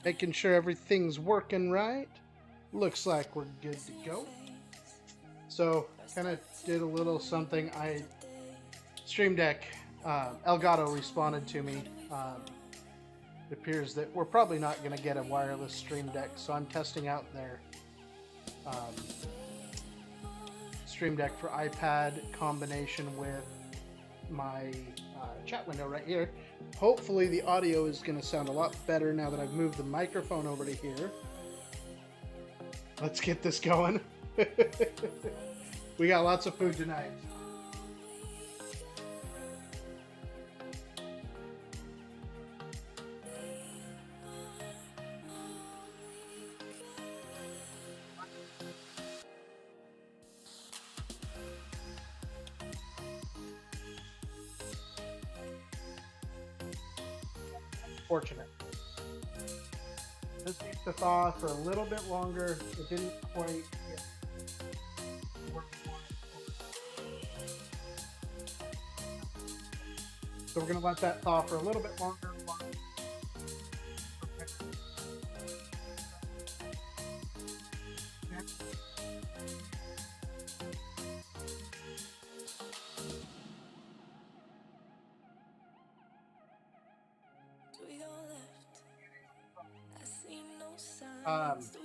Making sure everything's working right. Looks like we're good to go. So, kind of did a little something. Stream Deck, Elgato responded to me. It appears that we're probably not going to get a wireless Stream Deck, so I'm testing out their um, Stream Deck for iPad combination with my chat window right here. Hopefully the audio is going to sound a lot better now that I've moved the microphone over to here. Let's get this going. We got lots of food tonight. Fortunate. This needs to thaw for a little bit longer. It didn't quite get where we wanted. So we're going to let that thaw for a little bit longer.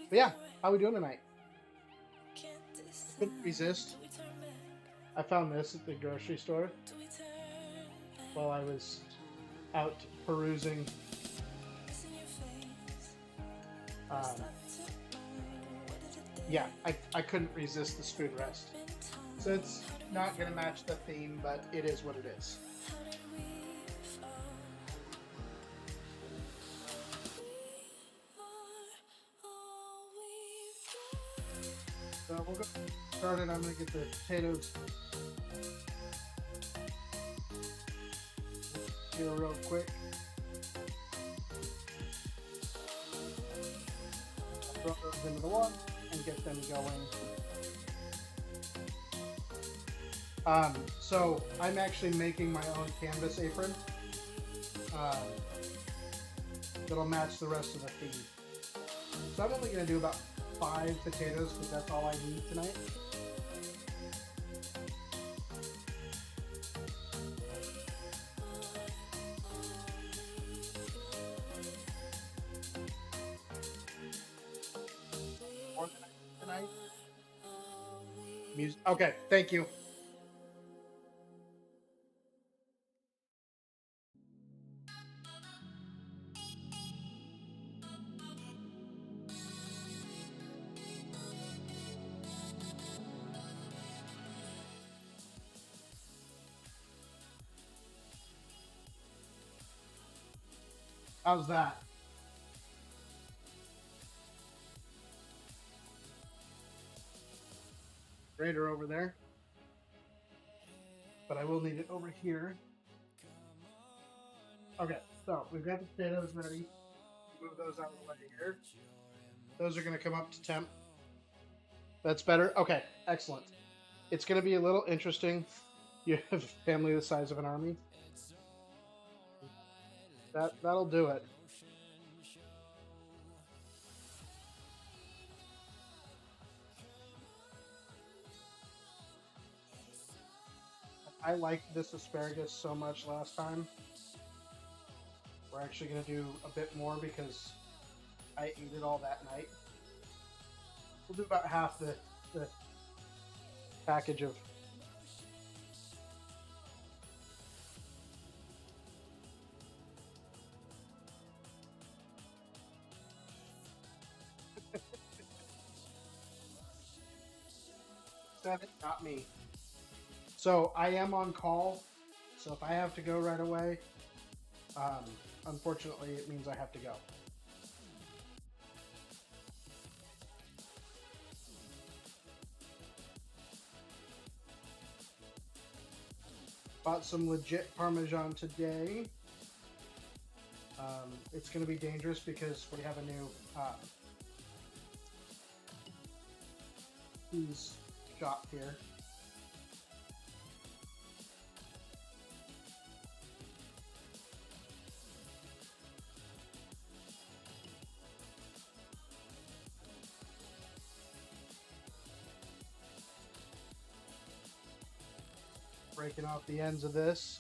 But yeah, how we doing tonight? Couldn't resist. I found this at the grocery store while I was out perusing. Yeah, I couldn't resist the spoon rest. So it's not going to match the theme, but it is what it is. So we'll get started. I'm going to get the potatoes here real quick. Throw those into the water and get them going. So I'm actually making my own canvas apron that'll match the rest of the theme. So I'm only going to do about 5 potatoes because that's all I need tonight. More than tonight. Music. Okay, thank you. How's that? Grater over there. But I will need it over here. Okay, so we've got the potatoes ready. Move those out of the way here. Those are going to come up to temp. That's better? Okay, excellent. It's going to be a little interesting. You have a family the size of an army. That'll do it. I liked this asparagus so much last time. We're actually going to do a bit more because I ate it all that night. We'll do about half the package of. Not me. So I am on call. So if I have to go right away, unfortunately, it means I have to go. Bought some legit Parmesan today. It's going to be dangerous because we have a new cheese shop here. Breaking off the ends of this.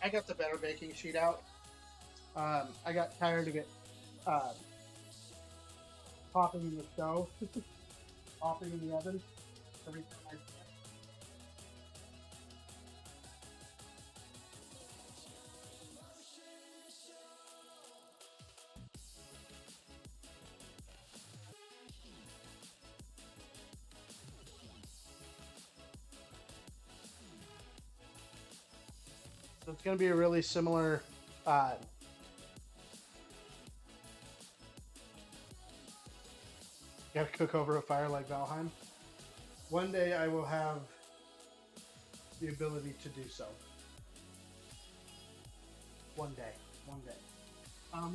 I got the better baking sheet out. I got tired of it popping in the stove, popping in the oven every time I. So it's going to be a really similar. Got to cook over a fire like Valheim. One day I will have the ability to do so. One day. We're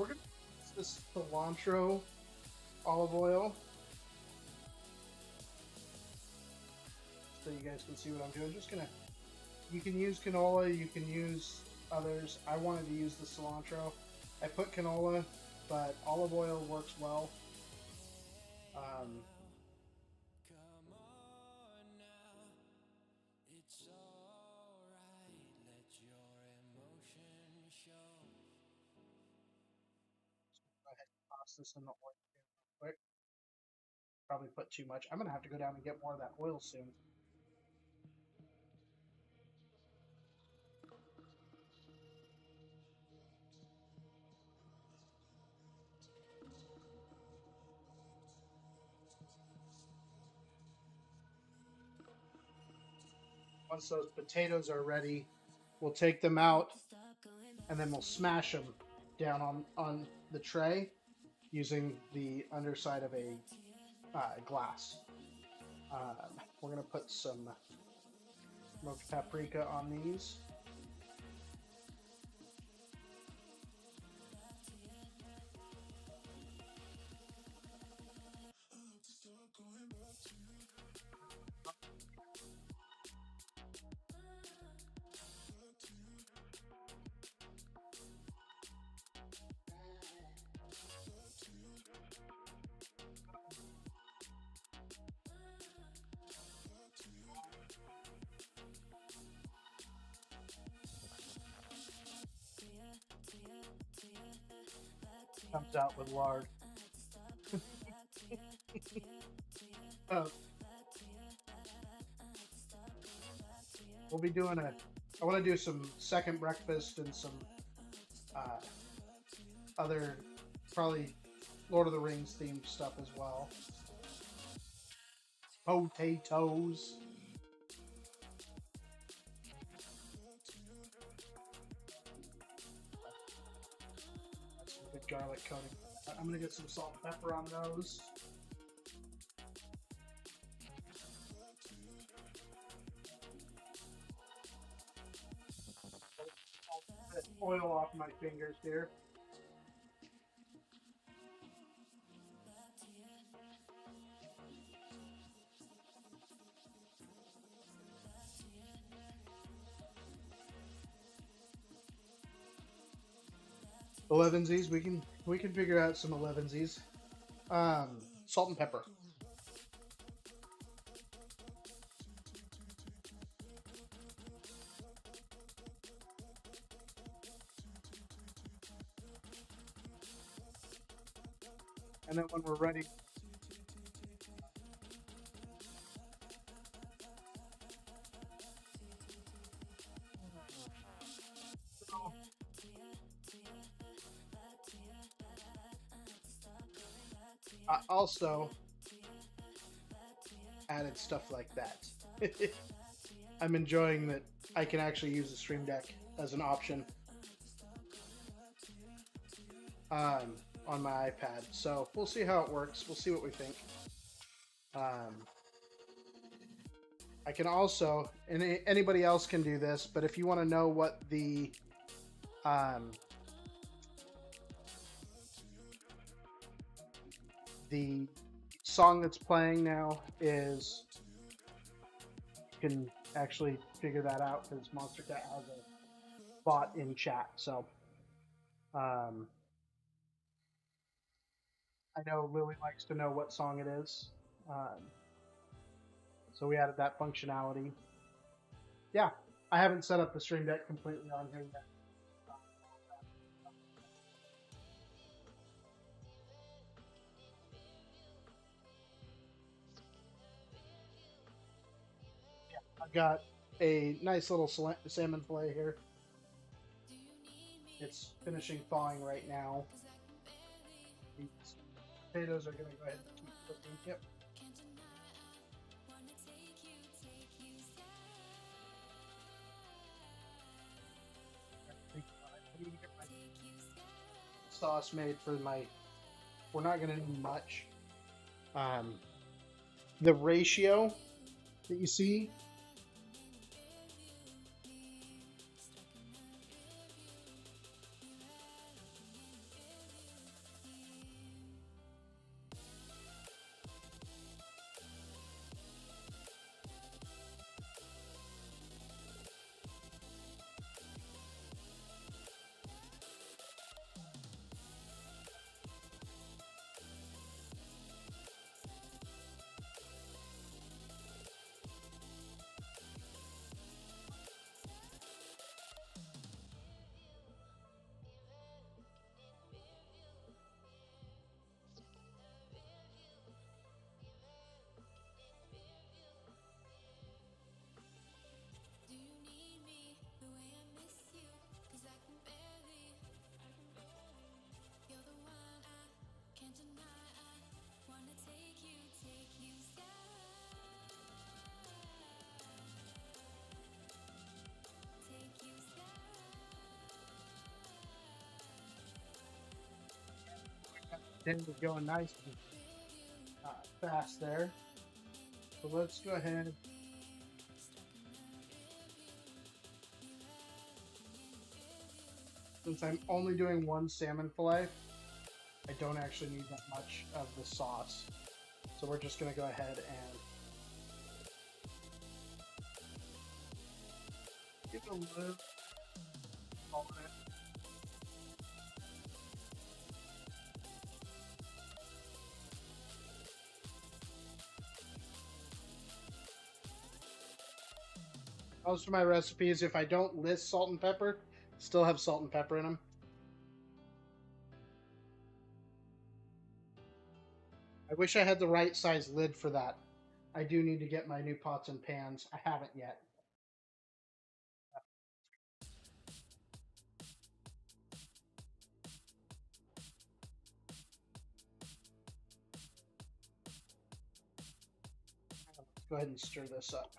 going to use this cilantro olive oil so you guys can see what I'm doing. Just gonna. You can use canola. You can use others. I wanted to use the cilantro. I put canola, but olive oil works well. Go ahead and toss this in the oil real quick. Probably put too much. I'm gonna have to go down and get more of that oil soon. Once those potatoes are ready, we'll take them out and then we'll smash them down on the tray using the underside of a glass. We're going to put some smoked paprika on these. Comes out with lard. We'll be doing I want to do some second breakfast and some uh, other probably Lord of the Rings themed stuff as well. Potatoes. That's some good garlic coating. I'm gonna get some salt and pepper on those. Oil off my fingers here. Elevensies, we can figure out some elevensies. Salt and pepper. And then when we're ready, I also added stuff like that. I'm enjoying that I can actually use the Stream Deck as an option on my iPad. So we'll see how it works. We'll see what we think. I can also, and anybody else can do this, but if you want to know what the song that's playing now is, you can actually figure that out because Monster Cat has a bot in chat. So um, I know Lily likes to know what song it is. So we added that functionality. Yeah, I haven't set up the Stream Deck completely on here yet. I've got a nice little salmon fillet here. It's finishing thawing right now. These potatoes are going to go ahead and keep cooking. Yep. I need to get my sauce made for my. We're not going to need much. Um, the ratio that you see, then we're going nice and fast there. So let's go ahead. Since I'm only doing one salmon fillet, I don't actually need that much of the sauce. So we're just going to go ahead and give it a little salt in it. Most of my recipes, if I don't list salt and pepper, still have salt and pepper in them. I wish I had the right size lid for that. I do need to get my new pots and pans. I haven't yet. Let's go ahead and stir this up.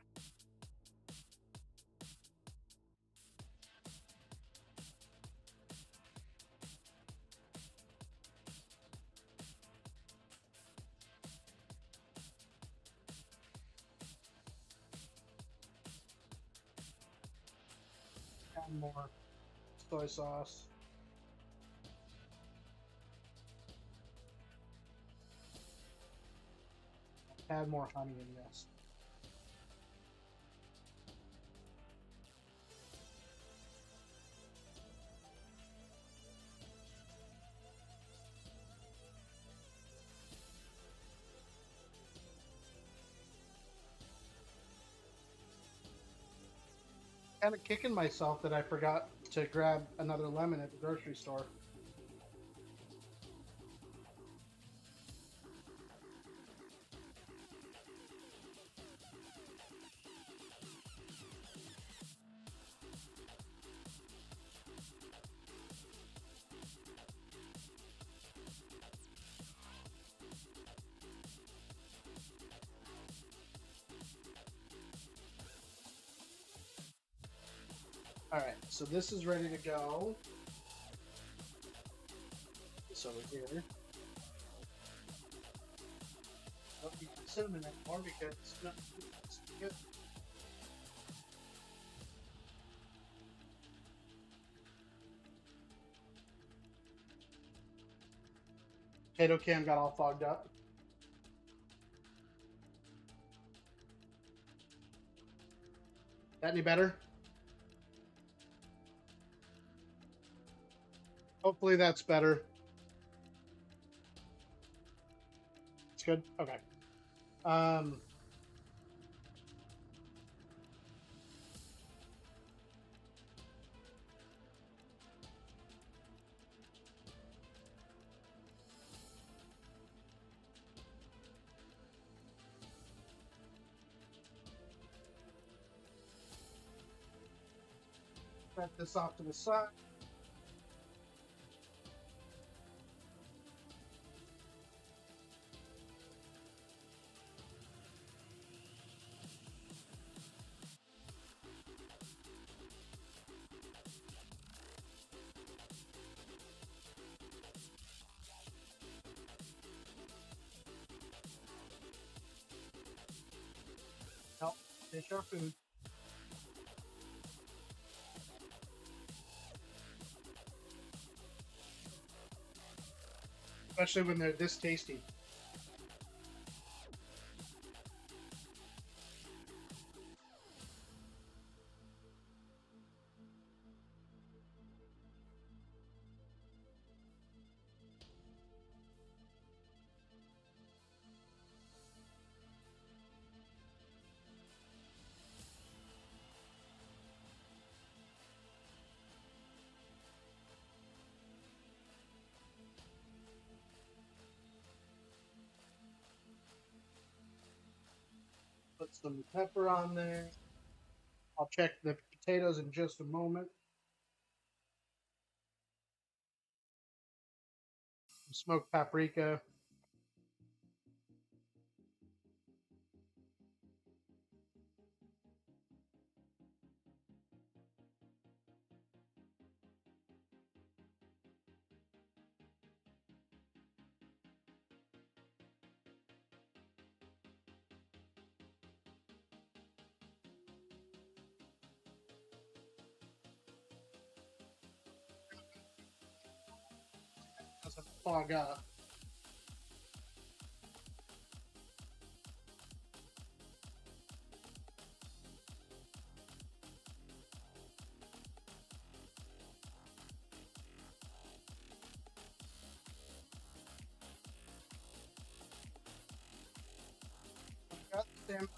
Add more soy sauce. Add more honey in this. Kind of kicking myself that I forgot to grab another lemon at the grocery store. Alright, so this is ready to go. This over here. I don't need the cinnamon anymore because it's not good. Potato can got all fogged up. That any better? Hopefully that's better. It's good? Okay. Um, set this off to the side. Help dish our food. Especially when they're this tasty. Put some pepper on there. I'll check the potatoes in just a moment. Some smoked paprika. Doesn't fog up. Got the salmon.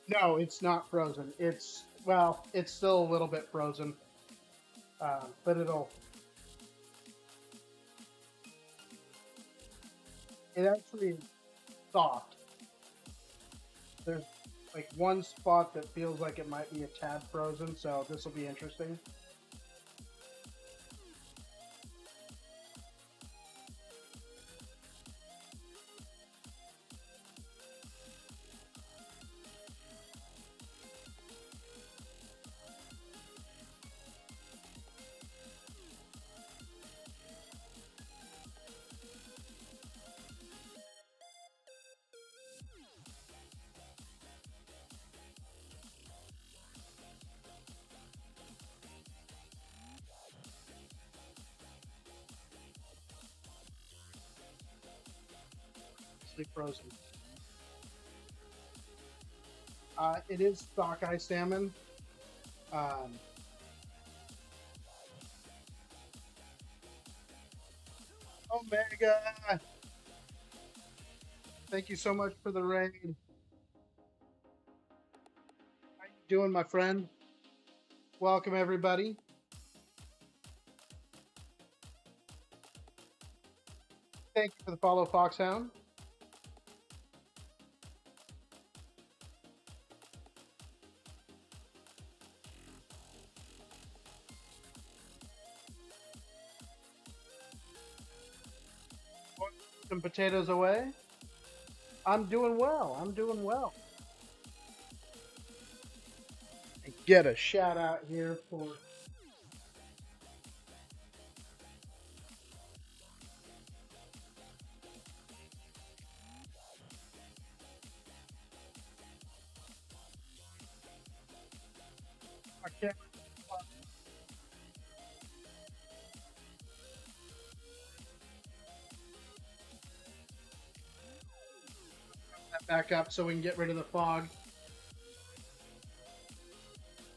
No, it's not frozen. It's well, it's still a little bit frozen, but it actually is soft. There's like one spot that feels like it might be a tad frozen, so this will be interesting. It's frozen. It is sockeye salmon. Um, Omega, thank you so much for the raid. How you doing, my friend? Welcome, everybody. Thank you for the follow, Foxhound. Some potatoes away. I'm doing well. I'm doing well. And get a shout out here for back up so we can get rid of the fog.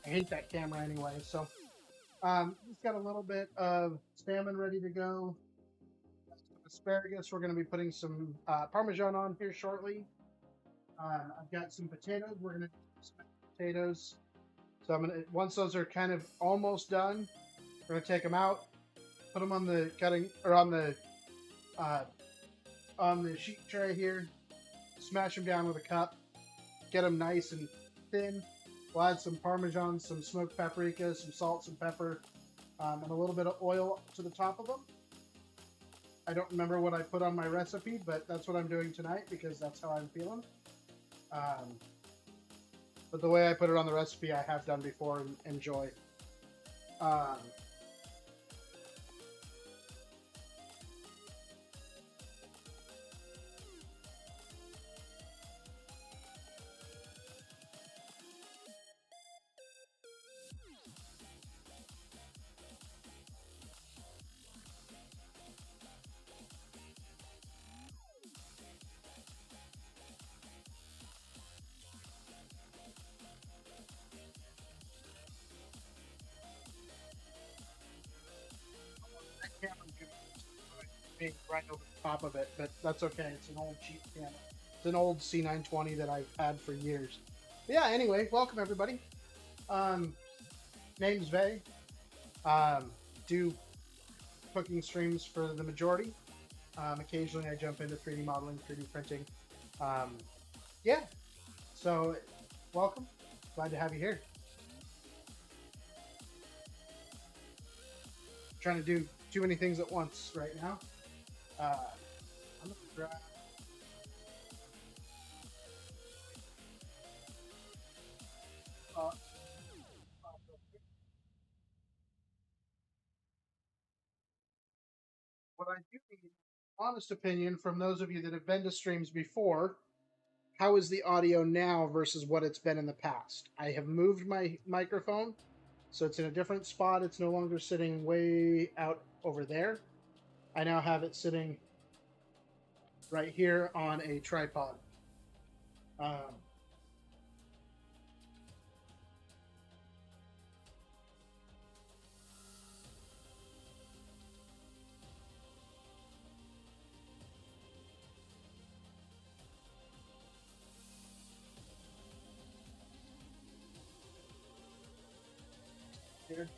I hate that camera anyway. So just got a little bit of salmon ready to go. Asparagus. We're going to be putting some Parmesan on here shortly. I've got some potatoes. We're going to do some potatoes. So I'm gonna, once those are kind of almost done, we're gonna take them out, put them on the cutting or on the sheet tray here, smash them down with a cup, get them nice and thin. We'll add some Parmesan, some smoked paprika, some salt, some pepper, and a little bit of oil to the top of them. I don't remember what I put on my recipe, but that's what I'm doing tonight because that's how I'm feeling. But the way I put it on the recipe, I have done before and enjoy. Being right over the top of it, but that's okay. It's an old cheap camera. It's an old C920 that I've had for years. But yeah, anyway, welcome everybody. Name's Vay. Do cooking streams for the majority. Occasionally I jump into 3D modeling, 3D printing. Yeah, so welcome. Glad to have you here. Trying to do too many things at once right now. I'm gonna grab. What I do need, honest opinion from those of you that have been to streams before. How is the audio now versus what it's been in the past? I have moved my microphone, so it's in a different spot. It's no longer sitting way out over there. I now have it sitting right here on a tripod. Here.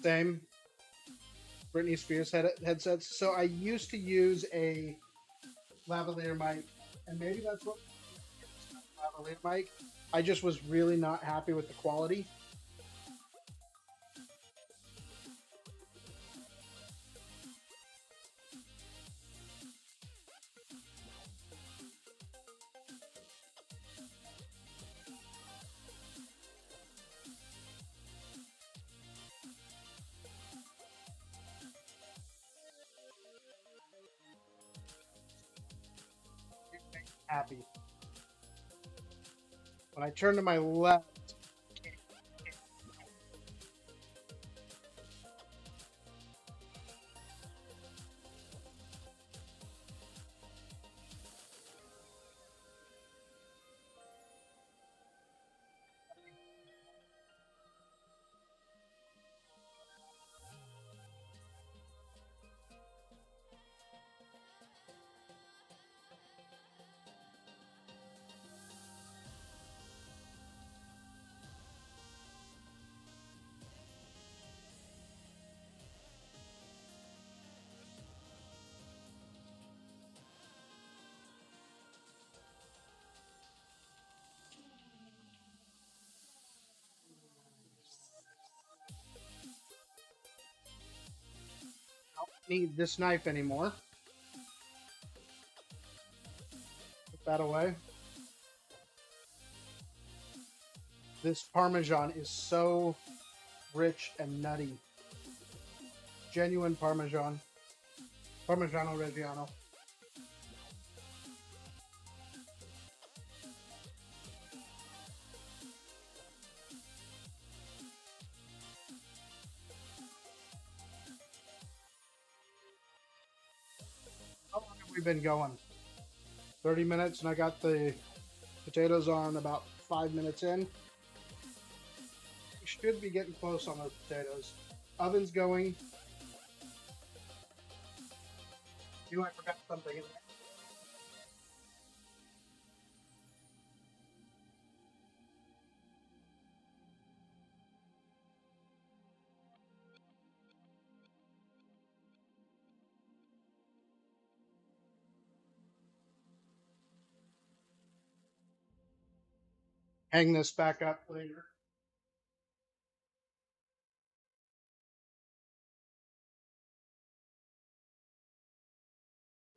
Same Britney Spears headsets. So I used to use a lavalier mic, and maybe that's what lavalier mic. I just was really not happy with the quality. Happy. When I turn to my left, I don't need this knife anymore. Put that away. This Parmesan is so rich and nutty. Genuine Parmesan. Parmigiano Reggiano. we've been going? 30 minutes, and I got the potatoes on about 5 minutes in. We should be getting close on those potatoes. Oven's going. I forgot something in there. Hang this back up later.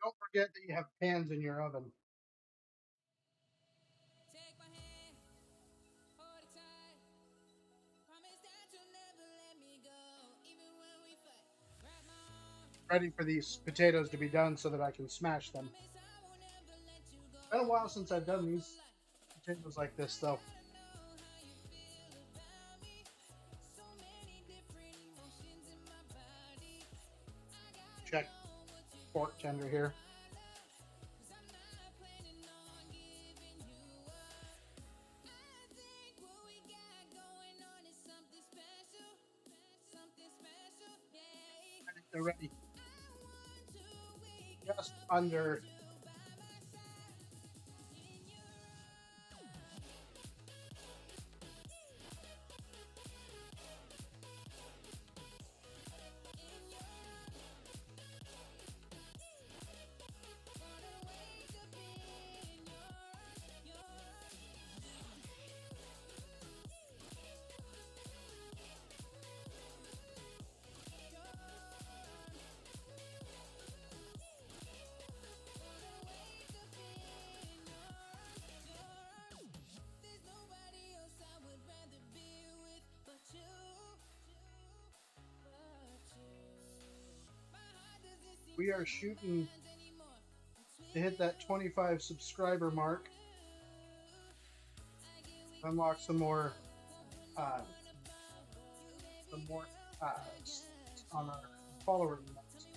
Don't forget that you have pans in your oven. Ready for these potatoes to be done so that I can smash them. It's been a while since I've done these potatoes like this, though. Check pork tender here. I think they're ready. Just under. We are shooting to hit that 25 subscriber mark. Unlock some more, uh, uh, on our follower numbers.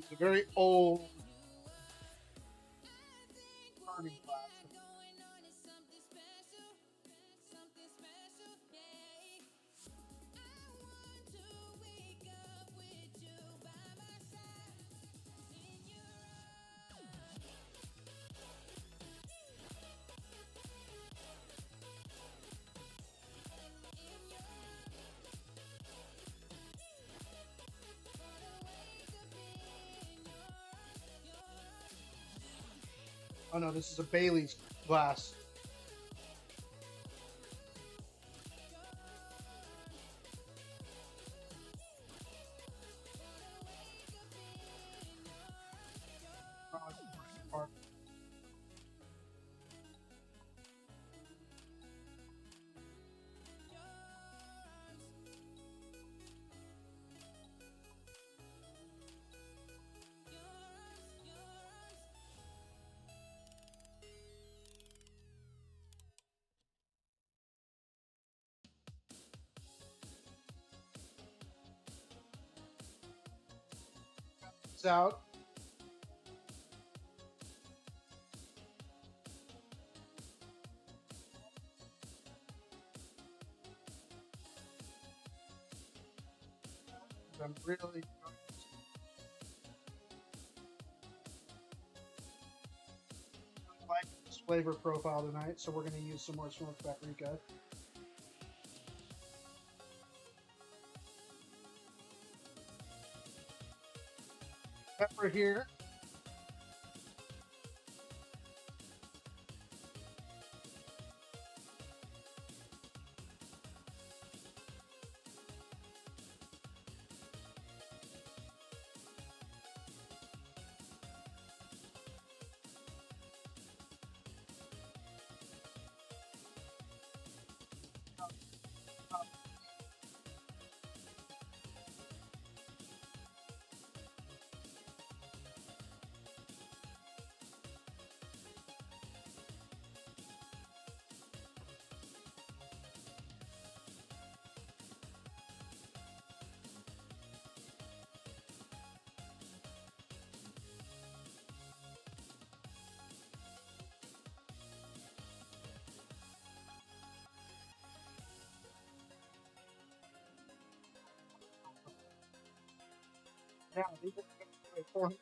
It's a very old burning glass. Oh no, this is a Bailey's glass. It's out. I'm really like this flavor profile tonight, so we're going to use some more smoked paprika. Pepper here. Yeah, these are 400.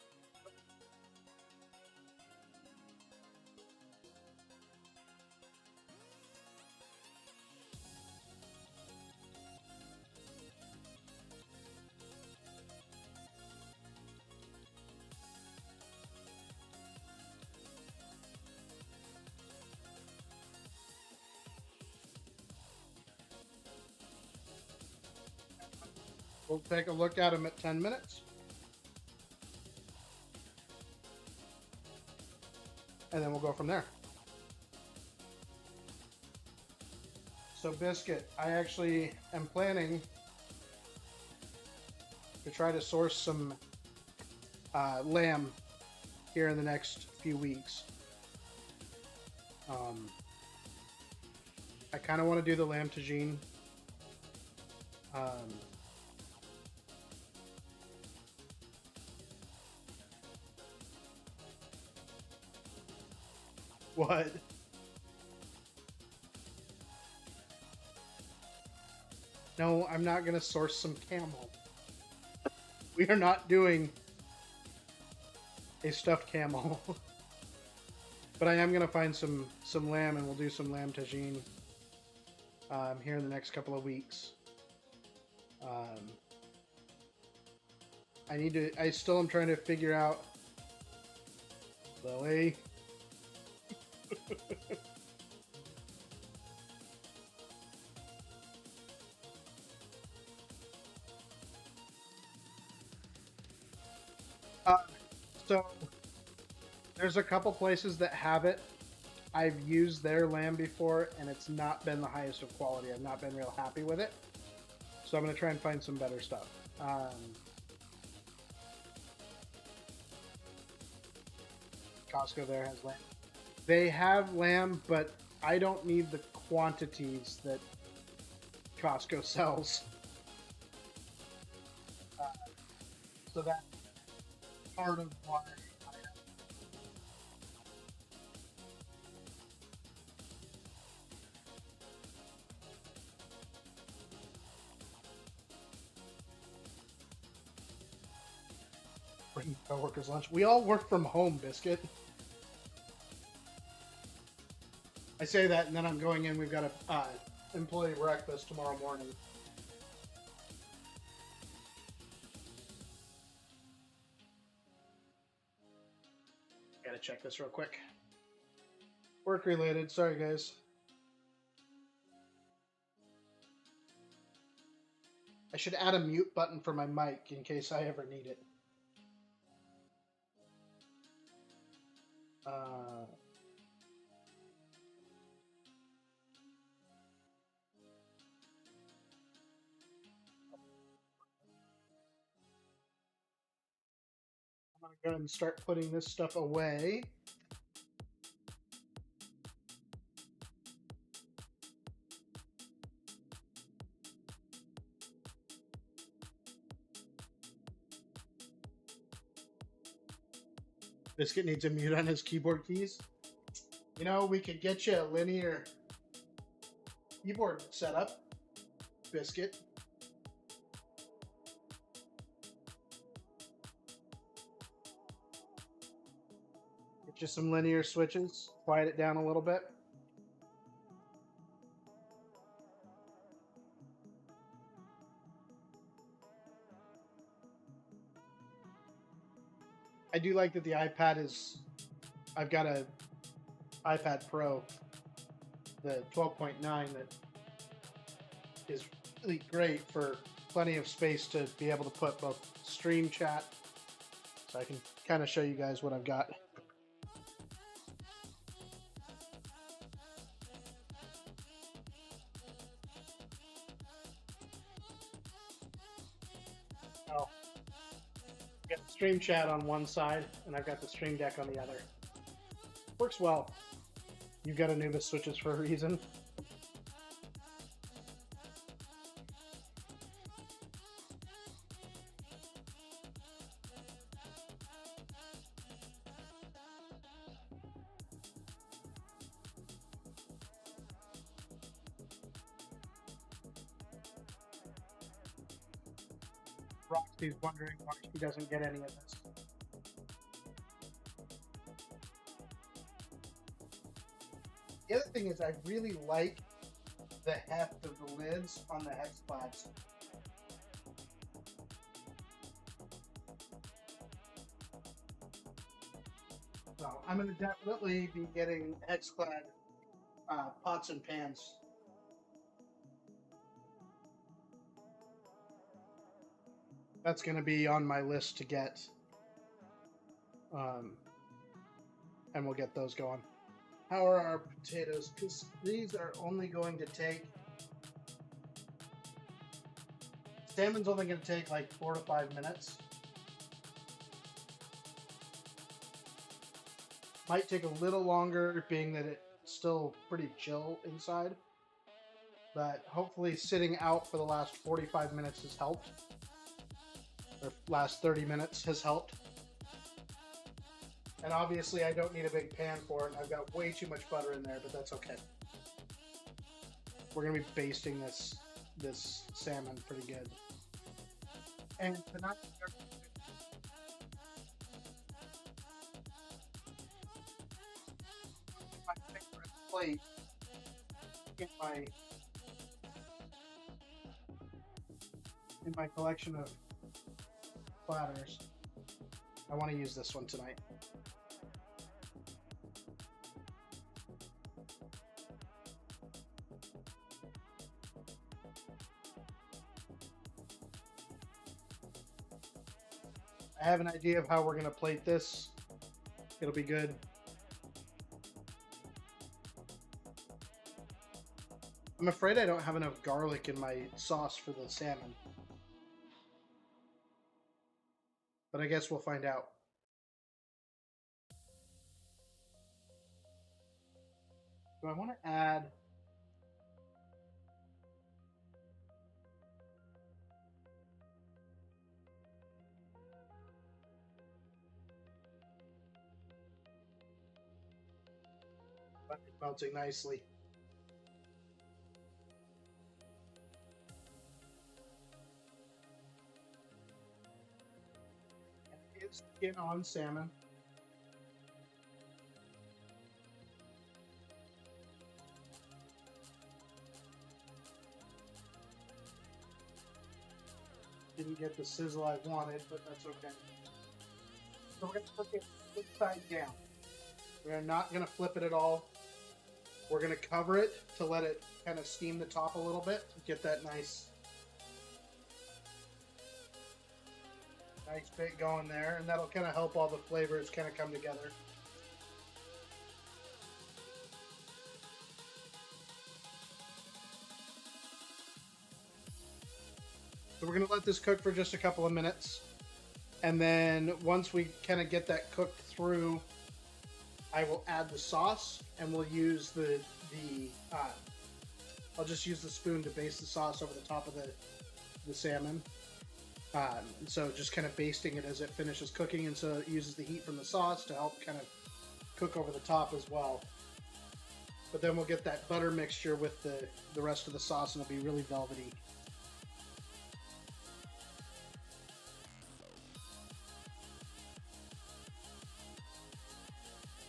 We'll take a look at them at 10 minutes, and then we'll go from there. So, Biscuit, I actually am planning to try to source some lamb here in the next few weeks. I kind of want to do the lamb tagine. Um, what? No, I'm not going to source some camel. We are not doing a stuffed camel. But I am going to find some lamb, and we'll do some lamb tagine here in the next couple of weeks. I still am trying to figure out, Lily. uh, so there's a couple places that have it. I've used their lamb before, and it's not been the highest of quality. I've not been real happy with it. So I'm going to try and find some better stuff. Costco there has lamb. They have lamb, but I don't need the quantities that Costco sells. Uh, so that's part of why I bring coworkers lunch. We all work from home, Biscuit. I say that, and then I'm going in. We've got a employee breakfast tomorrow morning. Gotta check this real quick. Work related. Sorry, guys. I should add a mute button for my mic in case I ever need it. Uh, I'm going to go ahead and start putting this stuff away. Biscuit needs a mute on his keyboard keys. You know, we could get you a linear keyboard setup, Biscuit. Get you some linear switches, quiet it down a little bit. I do like that the iPad is. I've got a iPad Pro, the 12.9, that is really great for plenty of space to be able to put both stream chat. So I can kind of show you guys what I've got. Oh, I've got stream chat on one side, and I've got the stream deck on the other. Works well. You've got Anubis switches for a reason. Roxy's wondering why she doesn't get any of this. The other thing is I really like the heft of the lids on the hex clads. So I'm going to definitely be getting hex clad pots and pans. That's going to be on my list to get. And we'll get those going. How are our potatoes? Because these are only going to take. Salmon's only going to take like 4 to 5 minutes. Might take a little longer, being that it's still pretty chill inside. But hopefully sitting out for the last 45 minutes has helped. Or last 30 minutes has helped. And obviously I don't need a big pan for it. I've got way too much butter in there, but that's okay. We're going to be basting this salmon pretty good. And tonight my favorite plate in my collection of platters. I want to use this one tonight. I have an idea of how we're going to plate this. It'll be good. I'm afraid I don't have enough garlic in my sauce for the salmon. But I guess we'll find out. Do I want to add... Butter's melting nicely. It's skin on salmon. Didn't get the sizzle I wanted, but that's okay. So we're going to cook it inside down. We're not going to flip it at all. We're going to cover it to let it kind of steam the top a little bit to get that nice bit going there, and that'll kind of help all the flavors kind of come together. So we're going to let this cook for just a couple of minutes, and then once we kind of get that cooked through, I will add the sauce, and we'll use I'll just use the spoon to baste the sauce over the top of the salmon. So just kind of basting it as it finishes cooking, and so it uses the heat from the sauce to help kind of cook over the top as well. But then we'll get that butter mixture with the rest of the sauce, and it'll be really velvety.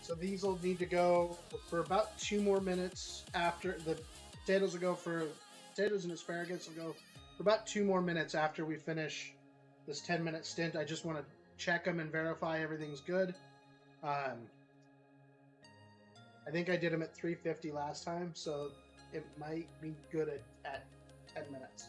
So these will need to go for about 2 more minutes after the potatoes will go for potatoes and asparagus will go for about 2 more minutes after we finish this 10-minute stint. I just want to check them and verify everything's good. I think I did them at 350 last time, so it might be good at 10 minutes.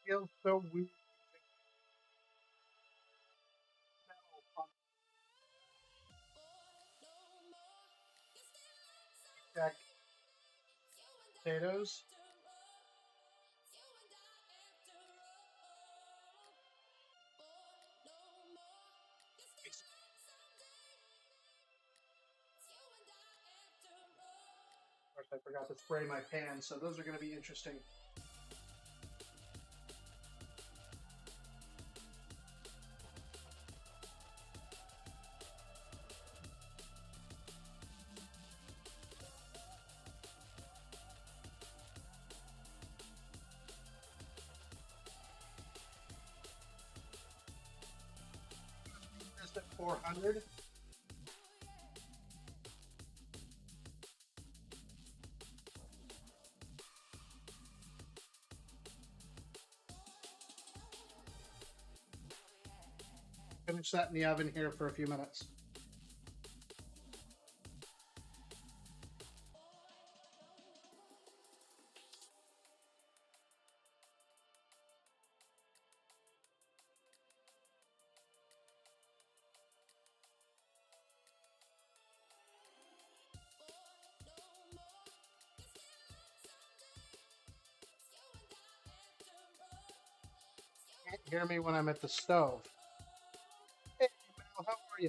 feels so weird. Check potatoes. Of course, I forgot to spray my pan, so those are going to be interesting. Just at 400. Finish that in the oven here for a few minutes. Can't hear me when I'm at the stove. Hey, Mel, how are you?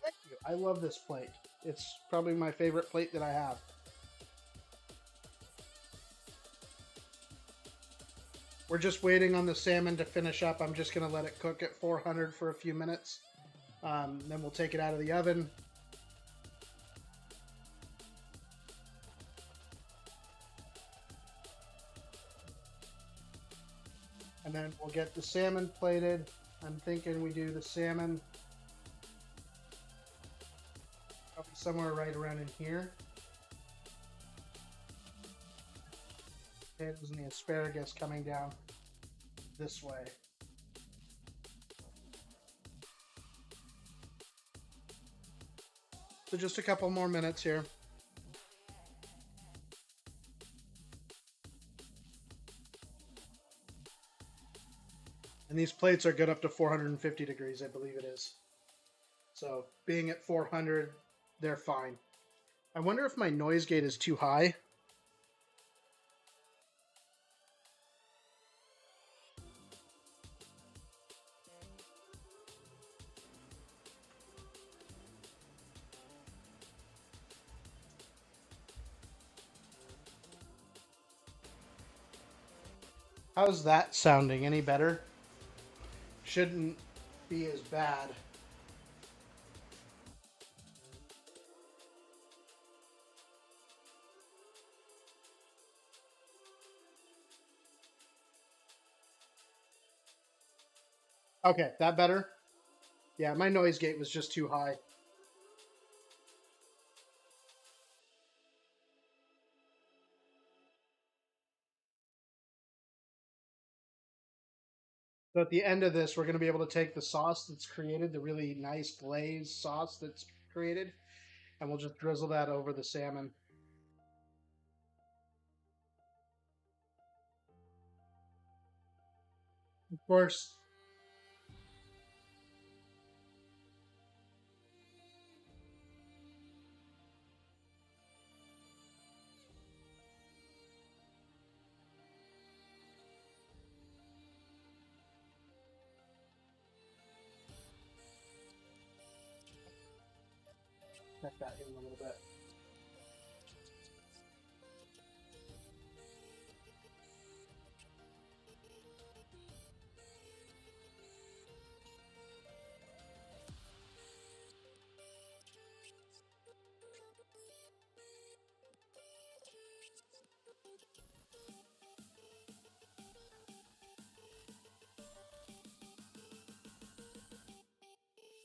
Thank you. I love this plate. It's probably my favorite plate that I have. We're just waiting on the salmon to finish up. I'm just going to let it cook at 400 for a few minutes. Then we'll take it out of the oven. And then we'll get the salmon plated. I'm thinking we do the salmon probably somewhere right around in here. Potatoes and the asparagus coming down this way. So just a couple more minutes here. And these plates are good up to 450 degrees, I believe it is. So being at 400, they're fine. I wonder if my noise gate is too high. How's that sounding? Any better? Shouldn't be as bad. Okay, that better? Yeah, my noise gate was just too high. So at the end of this, we're going to be able to take the sauce that's created, the really nice glazed sauce that's created, and we'll just drizzle that over the salmon. Of course, check that in a little bit.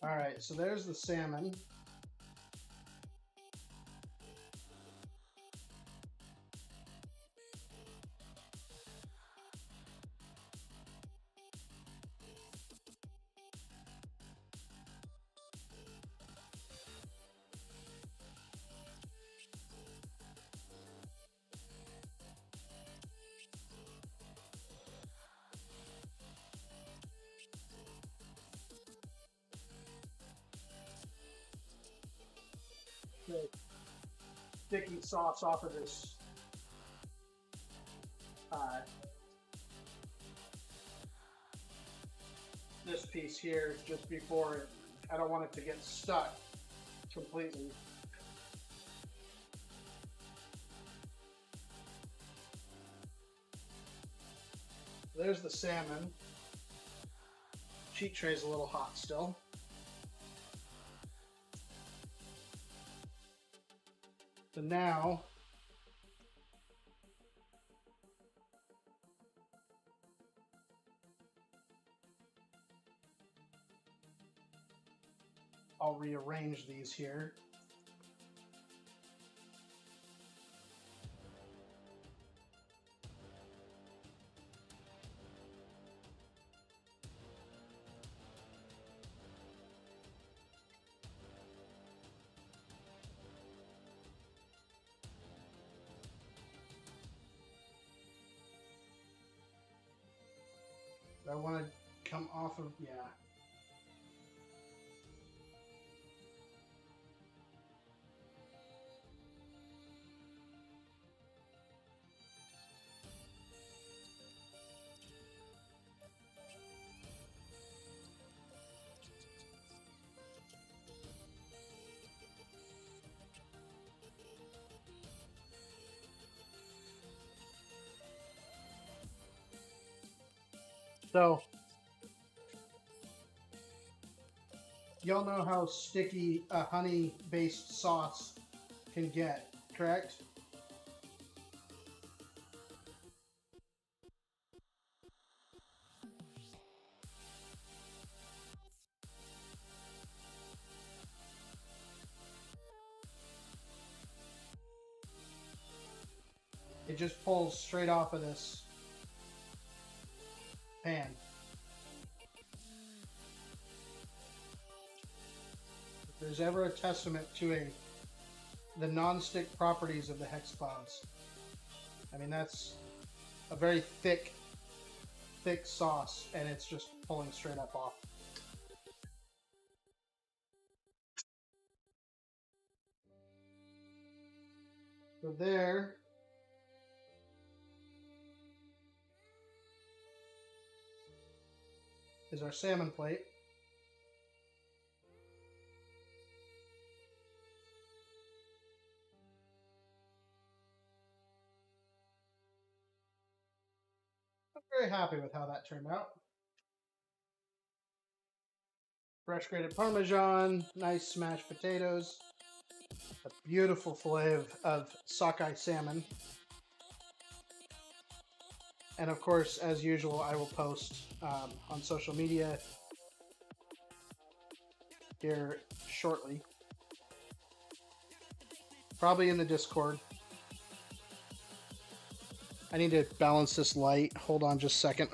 All right, so there's the salmon. sticky sauce off of this this piece here just before it. I don't want it to get stuck completely. There's the salmon. Sheet tray's a little hot still. So now I'll rearrange these here. I want to come off of, yeah. So, y'all know how sticky a honey-based sauce can get, correct? It just pulls straight off of this pan. If there's ever a testament to the non-stick properties of the hex clouds, I mean, that's a very thick sauce, and it's just pulling straight up off. So there is our salmon plate. I'm very happy with how that turned out. Fresh grated Parmesan, nice smashed potatoes, a beautiful fillet of sockeye salmon. And of course, as usual, I will post on social media here shortly. Probably in the Discord. I need to balance this light. Hold on just a second.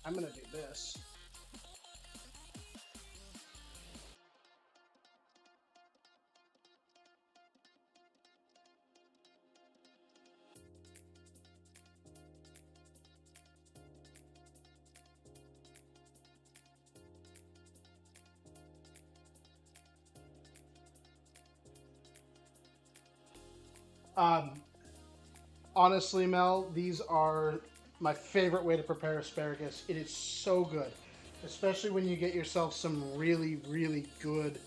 I'm gonna do this. Honestly, Mel, these are my favorite way to prepare asparagus. It is so good, especially when you get yourself some really, really good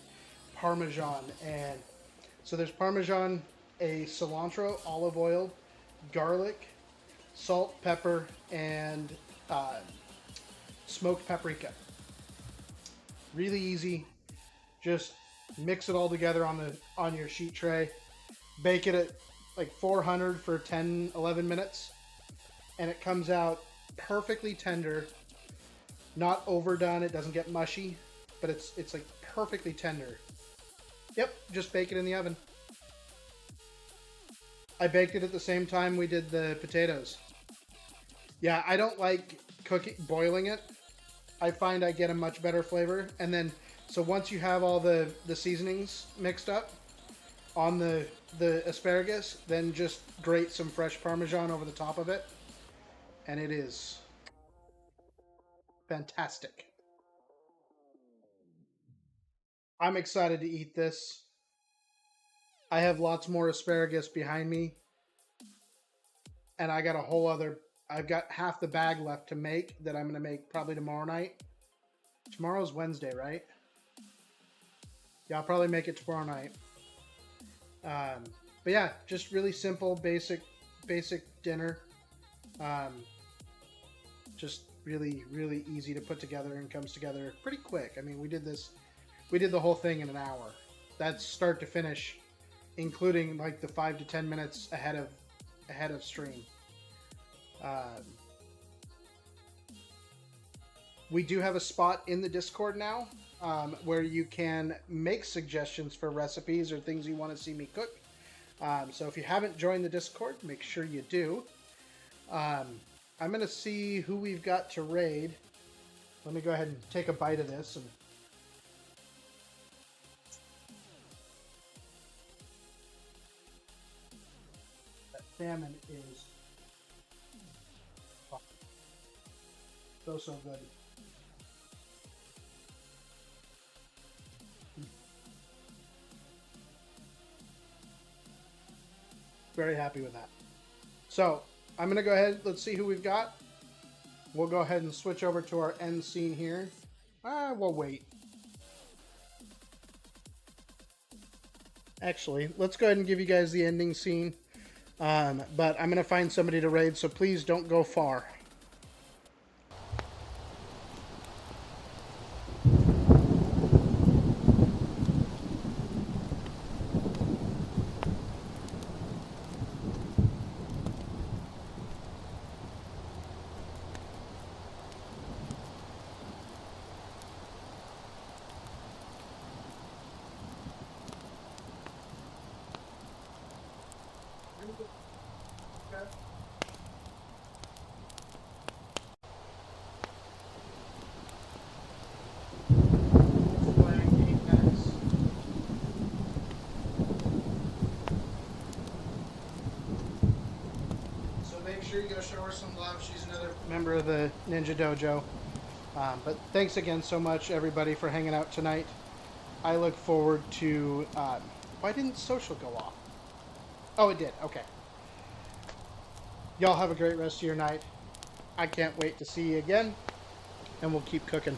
Parmesan. And so there's Parmesan, a cilantro, olive oil, garlic, salt, pepper, and smoked paprika. Really easy. Just mix it all together on your sheet tray. Bake it at like 400 for 10-11 minutes, and it comes out perfectly tender, not overdone. It doesn't get mushy, but it's like perfectly tender. Yep, just bake it in the oven. I baked it at the same time we did the potatoes. Yeah, I don't like boiling it. I find I get a much better flavor. And then, so once you have all the seasonings mixed up on the asparagus, then just grate some fresh Parmesan over the top of it. And it is fantastic. I'm excited to eat this. I have lots more asparagus behind me. And I got a whole other, I've got half the bag left to make that I'm going to make probably tomorrow night. Tomorrow's Wednesday, right? Yeah, I'll probably make it tomorrow night. But yeah, just really simple, basic dinner. Just really, really easy to put together and comes together pretty quick. I mean, we did the whole thing in an hour. That's start to finish, including like the 5 to 10 minutes ahead of stream. We do have a spot in the Discord now where you can make suggestions for recipes or things you want to see me cook. So if you haven't joined the Discord, make sure you do. I'm going to see who we've got to raid. Let me go ahead and take a bite of this. That salmon is so good. Very happy with that. So I'm going to go ahead. Let's see who we've got. We'll go ahead and switch over to our end scene here. We'll wait. Actually, let's go ahead and give you guys the ending scene. But I'm going to find somebody to raid, so please don't go far. Sure you go show her some love. She's another member of the Ninja Dojo. But thanks again so much, everybody, for hanging out tonight. I look forward to... why didn't social go off? Oh, it did. Okay. Y'all have a great rest of your night. I can't wait to see you again. And we'll keep cooking.